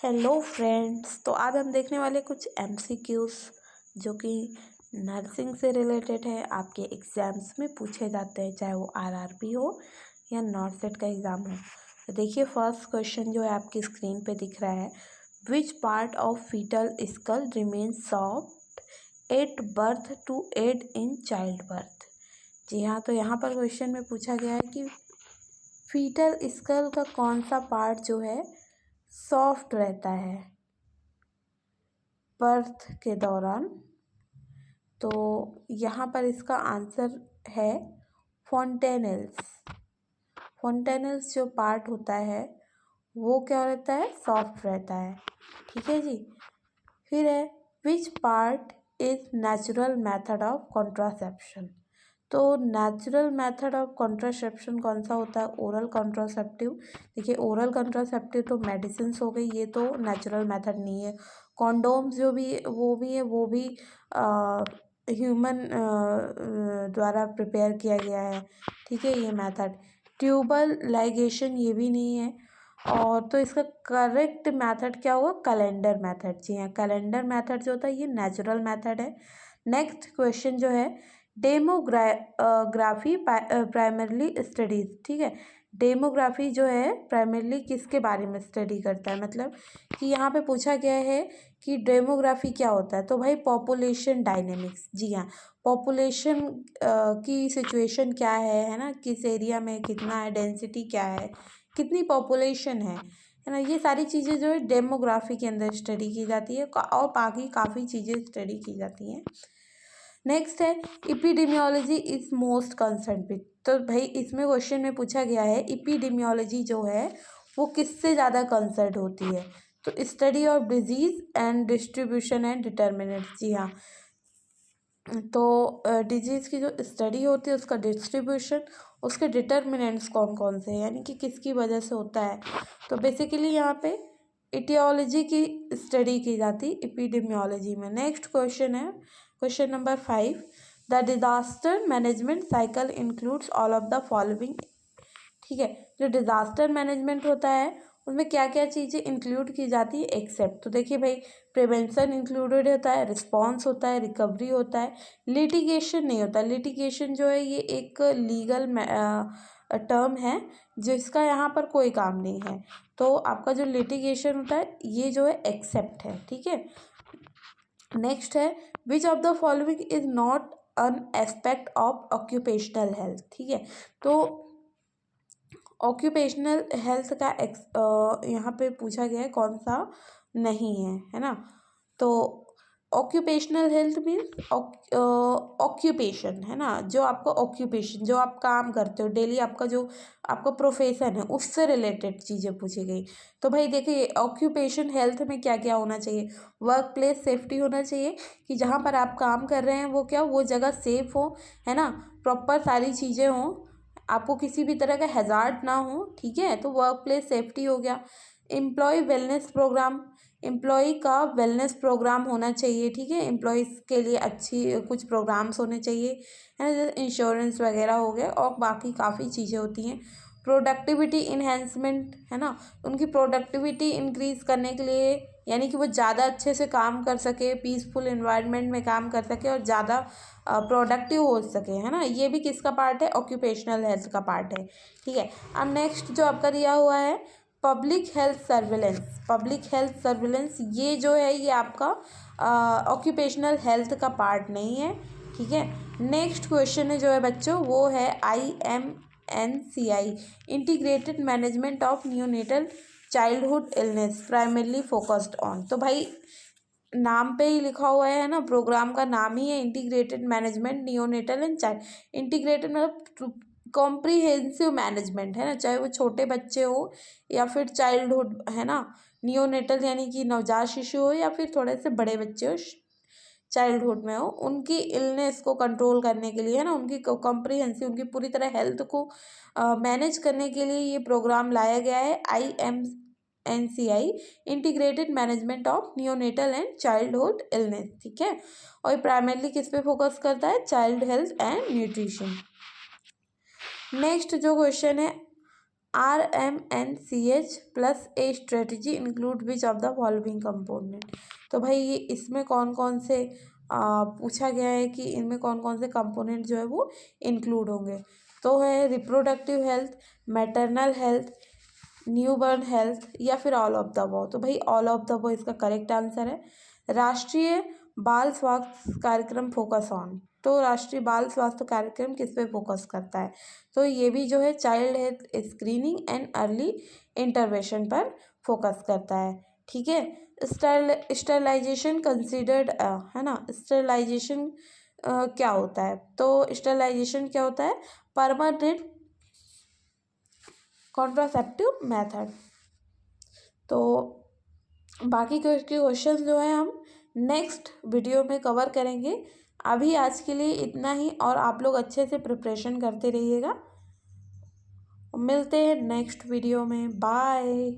Hello friends, तो आज हम देखने वाले कुछ एमसीक्यूज जो कि नर्सिंग से रिलेटेड है। आपके एग्ज़ाम्स में पूछे जाते हैं, चाहे वो आरआरबी हो या नॉर्सेट का एग्ज़ाम हो। तो देखिए, फर्स्ट क्वेश्चन जो है आपकी स्क्रीन पे दिख रहा है, which part of fetal skull remains soft at birth to aid in child birth. जी हाँ, तो यहाँ पर क्वेश्चन में पूछा गया है कि फीटल स्कल का कौन सा पार्ट जो है सॉफ्ट रहता है बर्थ के दौरान। तो यहाँ पर इसका आंसर है फोंटेनल्स। फोंटेनल्स जो पार्ट होता है वो क्या रहता है, सॉफ्ट रहता है। ठीक है जी। फिर है, which part is natural method of contraception. तो नेचुरल मेथड ऑफ कॉन्ट्रासेप्शन कौन सा होता है, ओरल कॉन्ट्रासेप्टिव। देखिए, ओरल कॉन्ट्रासेप्टिव तो मेडिसिन हो गई, ये तो नेचुरल मेथड नहीं है। कॉन्डोम्स जो भी है वो भी ह्यूमन द्वारा प्रिपेयर किया गया है। ठीक है, ये मेथड। ट्यूबल लाइगेशन ये भी नहीं है। और तो इसका करेक्ट मेथड क्या होगा, कैलेंडर मेथड। जी हाँ, कैलेंडर मेथड जो होता है ये नेचुरल मेथड है। नेक्स्ट क्वेश्चन जो है, डेमोग्राफी प्राइमरली स्टडीज। ठीक है, डेमोग्राफी जो है प्राइमरली किसके बारे में स्टडी करता है, मतलब कि यहाँ पे पूछा गया है कि डेमोग्राफी क्या होता है। तो भाई पॉपुलेशन डायनेमिक्स। जी हाँ, पॉपुलेशन की सिचुएशन क्या है ना, किस एरिया में कितना है, डेंसिटी क्या है, कितनी पॉपुलेशन है ना, ये सारी चीज़ें जो है डेमोग्राफी के अंदर स्टडी की जाती है और बाकी काफ़ी चीज़ें स्टडी की जाती हैं। नेक्स्ट है, इपीडेमियोलॉजी इज मोस्ट कंसर्न विथ। तो भाई इसमें क्वेश्चन में पूछा गया है इपीडेमियोलॉजी जो है वो किससे ज़्यादा कंसर्न होती है। तो study of disease and distribution and determinants. जी हाँ, तो डिजीज़ की जो स्टडी होती है उसका डिस्ट्रीब्यूशन, उसके डिटर्मिनेंट्स कौन कौन से हैं, यानी कि किसकी वजह से होता है। तो बेसिकली यहाँ पे इटियोलॉजी की स्टडी की जाती एपिडेमियोलॉजी में। नेक्स्ट क्वेश्चन है question number 5, the disaster management cycle includes all of the following. ठीक है, जो डिजास्टर मैनेजमेंट होता है उसमें क्या क्या चीज़ें इंक्लूड की जाती है एक्सेप्ट। तो देखिए भाई, प्रिवेंशन इंक्लूडेड होता है, रिस्पॉन्स होता है, रिकवरी होता है, लिटिगेशन नहीं होता। लिटिगेशन जो है ये एक लीगल टर्म है जिसका यहाँ पर कोई काम नहीं है। तो आपका जो लिटिगेशन होता है ये जो है एक्सेप्ट है। ठीक है, नेक्स्ट है, which of the following is not an aspect of occupational health. ठीक है, तो ऑक्यूपेशनल हेल्थ का यहाँ पे पूछा गया है कौन सा नहीं है ना। तो ऑक्यूपेशनल हेल्थ मीन्स ऑक्यूपेशन है ना, जो आपका ऑक्यूपेशन, जो आप काम करते हो डेली, आपका जो आपका प्रोफेशन है उससे रिलेटेड चीज़ें पूछी गई। तो भाई देखिए, ऑक्यूपेशन हेल्थ में क्या क्या होना चाहिए, वर्क प्लेस सेफ्टी होना चाहिए कि जहाँ पर आप काम कर रहे हैं वो क्या, वो जगह सेफ हो, है ना, प्रॉपर सारी चीज़ें हों, आपको किसी भी तरह का हैज़ार्ड ना हो। ठीक है, तो वर्क प्लेस सेफ्टी हो गया। एम्प्लॉय वेलनेस प्रोग्राम, एम्प्लॉय का वेलनेस प्रोग्राम होना चाहिए। ठीक है, एम्प्लॉयज़ के लिए अच्छी कुछ प्रोग्राम्स होने चाहिए, है ना, जैसे इंश्योरेंस वगैरह हो गया, और बाकी काफ़ी चीज़ें होती हैं। प्रोडक्टिविटी इन्हेंसमेंट, है ना, उनकी प्रोडक्टिविटी इंक्रीज़ करने के लिए, यानी कि वो ज़्यादा अच्छे से काम कर सके, पीसफुल इन्वायरमेंट में काम कर सके और ज़्यादा प्रोडक्टिव हो सके, है ना, ये भी किसका पार्ट है, ऑक्यूपेशनल हेल्थ का पार्ट है। ठीक है, अब नेक्स्ट जो आपका दिया हुआ है public health surveillance. Public health surveillance ये जो है ये आपका ऑक्यूपेशनल हेल्थ का पार्ट नहीं है। ठीक है, नेक्स्ट क्वेश्चन है जो है बच्चों वो है IMNCI, integrated management of neonatal childhood illness primarily focused on. तो भाई नाम पे ही लिखा हुआ है ना, प्रोग्राम का नाम ही है integrated management neonatal and child. Integrated मतलब कॉम्प्रिहेंसिव मैनेजमेंट, है ना, चाहे वो छोटे बच्चे हो या फिर चाइल्डहुड, है ना, नियोनेटल यानी कि नवजात शिशु हो या फिर थोड़े से बड़े बच्चे हो, चाइल्डहुड में हो, उनकी इलनेस को कंट्रोल करने के लिए, है ना, उनकी कॉम्प्रिहेंसिव, उनकी पूरी तरह हेल्थ को मैनेज करने के लिए ये प्रोग्राम लाया गया है IMNCI, integrated management of neonatal and childhood illness. ठीक है, और प्राइमरली किस पे फोकस करता है, child health and nutrition. Next जो क्वेश्चन है RMNCH plus A strategy include which of the following component. तो भाई ये इसमें कौन कौन से पूछा गया है कि इनमें कौन कौन से कंपोनेंट जो है वो इंक्लूड होंगे। तो है reproductive health, maternal health, newborn health या फिर ऑल ऑफ द अबव। तो भाई ऑल ऑफ द अबव इसका करेक्ट आंसर है। राष्ट्रीय बाल स्वास्थ्य कार्यक्रम फोकस ऑन। तो राष्ट्रीय बाल स्वास्थ्य कार्यक्रम किस पे फोकस करता है? तो ये भी जो है child health screening and early intervention पर फोकस करता है। ठीक है। स्टरलाइजेशन कंसिडर्ड है ना, स्टरलाइजेशन क्या होता है? तो स्टरलाइजेशन क्या होता है? Permanent contraceptive method. तो बाकी के क्वेश्चन जो है हम नेक्स्ट वीडियो में कवर करेंगे। अभी आज के लिए इतना ही, और आप लोग अच्छे से प्रिपरेशन करते रहिएगा। मिलते हैं नेक्स्ट वीडियो में। बाय।